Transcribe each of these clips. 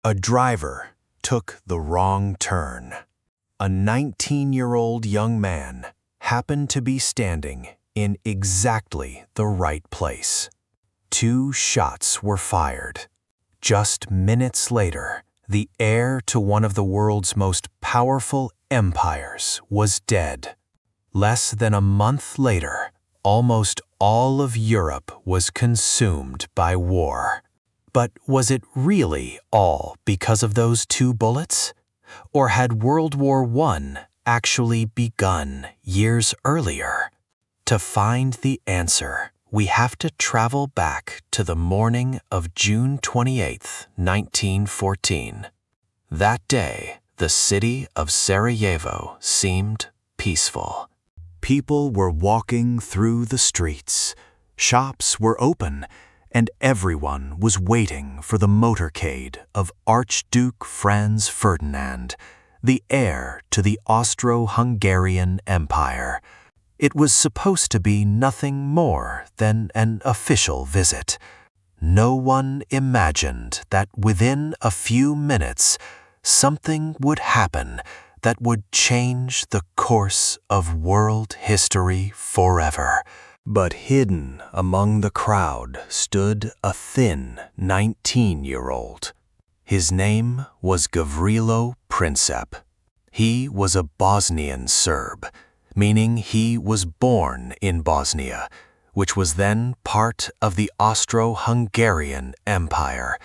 A driver took the wrong turn. A 19-year-old young man happened to be standing in exactly the right place. 2 shots were fired. Just minutes later, the heir to one of the world's most powerful empires was dead. Less than a month later, almost all of Europe was consumed by war. But was it really all because of those 2 bullets? Or had World War I actually begun years earlier? To find the answer, we have to travel back to the morning of June 28, 1914. That day, the city of Sarajevo seemed peaceful. People were walking through the streets, shops were open, and everyone was waiting for the motorcade of Archduke Franz Ferdinand, the heir to the Austro-Hungarian Empire. It was supposed to be nothing more than an official visit. No one imagined that within a few minutes, something would happen that would change the course of world history forever. But hidden among the crowd stood a thin 19-year-old. His name was Gavrilo Princip. He was a Bosnian Serb, meaning he was born in Bosnia, which was then part of the Austro-Hungarian Empire.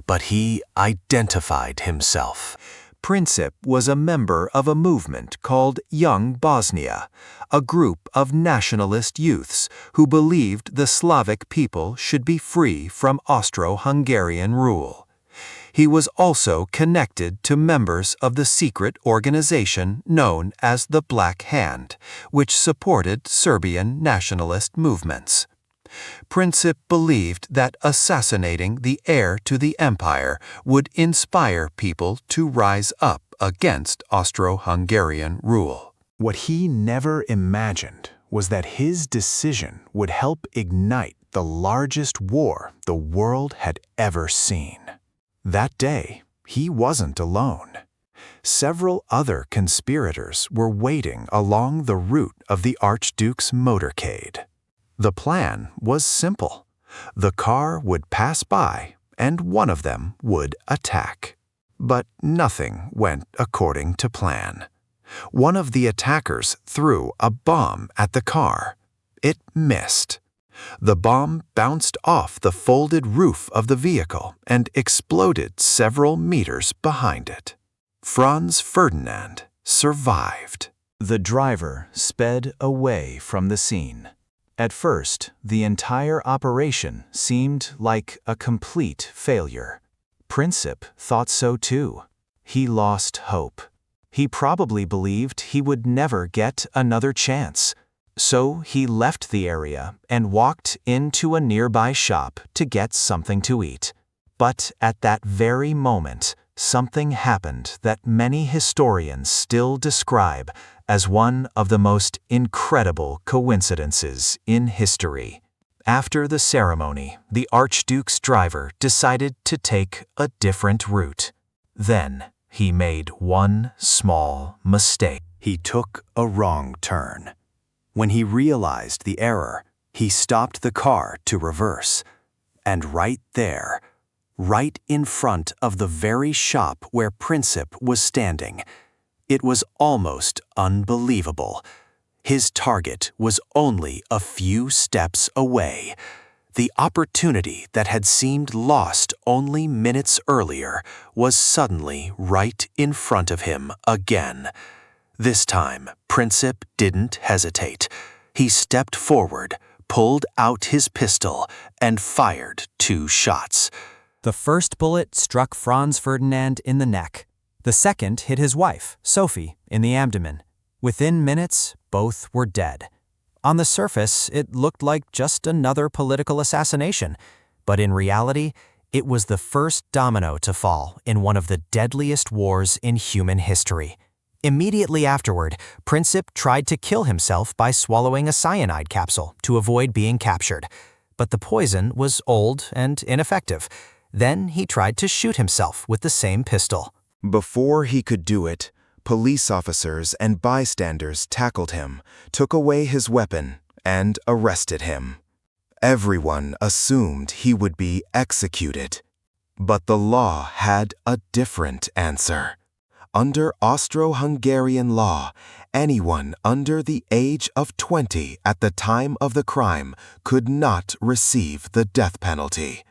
But he identified himself. Princip was a member of a movement called Young Bosnia, a group of nationalist youths who believed the Slavic people should be free from Austro-Hungarian rule. He was also connected to members of the secret organization known as the Black Hand, which supported Serbian nationalist movements. Princip believed that assassinating the heir to the empire would inspire people to rise up against Austro-Hungarian rule. What he never imagined was that his decision would help ignite the largest war the world had ever seen. That day, he wasn't alone. Several other conspirators were waiting along the route of the Archduke's motorcade. The plan was simple. The car would pass by, and one of them would attack. But nothing went according to plan. One of the attackers threw a bomb at the car. It missed. The bomb bounced off the folded roof of the vehicle and exploded several meters behind it. Franz Ferdinand survived. The driver sped away from the scene. At first, the entire operation seemed like a complete failure. Princip thought so too. He lost hope. He probably believed he would never get another chance. So he left the area and walked into a nearby shop to get something to eat. But at that very moment, something happened that many historians still describe as one of the most incredible coincidences in history. After the ceremony, the Archduke's driver decided to take a different route. Then he made one small mistake. He took a wrong turn. When he realized the error, he stopped the car to reverse. And right there, right in front of the very shop where Princip was standing, it was almost unbelievable. His target was only a few steps away. The opportunity that had seemed lost only minutes earlier was suddenly right in front of him again. This time, Princip didn't hesitate. He stepped forward, pulled out his pistol, and fired 2 shots. The first bullet struck Franz Ferdinand in the neck. The second hit his wife, Sophie, in the abdomen. Within minutes, both were dead. On the surface, it looked like just another political assassination, but in reality, it was the first domino to fall in one of the deadliest wars in human history. Immediately afterward, Princip tried to kill himself by swallowing a cyanide capsule to avoid being captured. But the poison was old and ineffective, Then he tried to shoot himself with the same pistol. Before he could do it, police officers and bystanders tackled him, took away his weapon, and arrested him. Everyone assumed he would be executed. But the law had a different answer. Under Austro-Hungarian law, anyone under the age of 20 at the time of the crime could not receive the death penalty.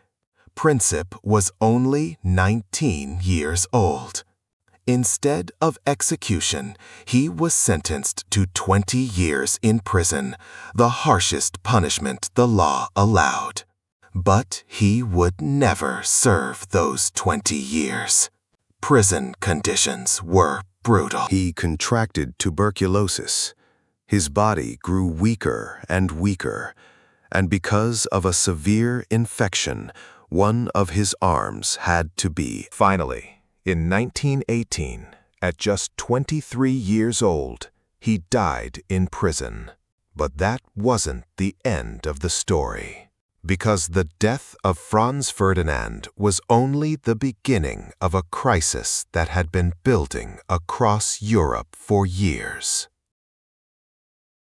Princip was only 19 years old. Instead of execution, he was sentenced to 20 years in prison, the harshest punishment the law allowed. But he would never serve those 20 years. Prison conditions were brutal. He contracted tuberculosis. His body grew weaker and weaker, and because of a severe infection, one of his arms had to be. Finally, in 1918, at just 23 years old, he died in prison. But that wasn't the end of the story, because the death of Franz Ferdinand was only the beginning of a crisis that had been building across Europe for years.